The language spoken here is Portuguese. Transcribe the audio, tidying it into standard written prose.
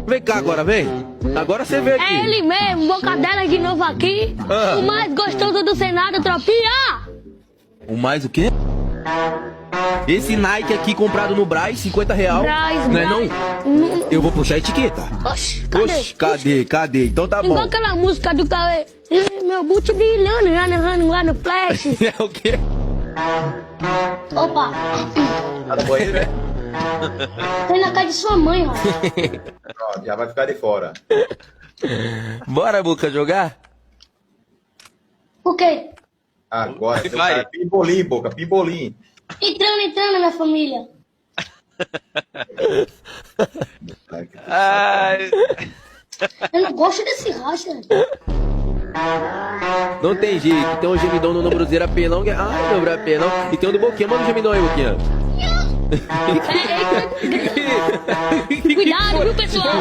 Vem cá agora, vem. Agora você vê aqui. É ele mesmo, Bocadela de novo aqui. Ah. O mais gostoso do Senado, tropinha. O mais o quê? Esse Nike aqui comprado no Brás, 50 real. Brás, não é não? Brás. Eu vou puxar a etiqueta. Oxi, cadê? Oxi, cadê? Então tá Igual bom. aquela música do Cauê. Meu boot brilhando lá no flash. É o quê? Opa, Tá no banheiro, né? tem na casa de sua mãe, ó. Pronto, já vai ficar de fora. Bora, Buca, jogar? Por quê? Agora, seu Vai. cara é pimbolim, Boca, pimbolim. Entrando, minha família. Ai, Eu não gosto desse racha. Não tem jeito. Tem um gemidão no Bruzeiro apelão. Ai, meu apelão. E tem um do Boquinha. Manda o gemidão aí, Boquinha. Cuidado, viu, pessoal?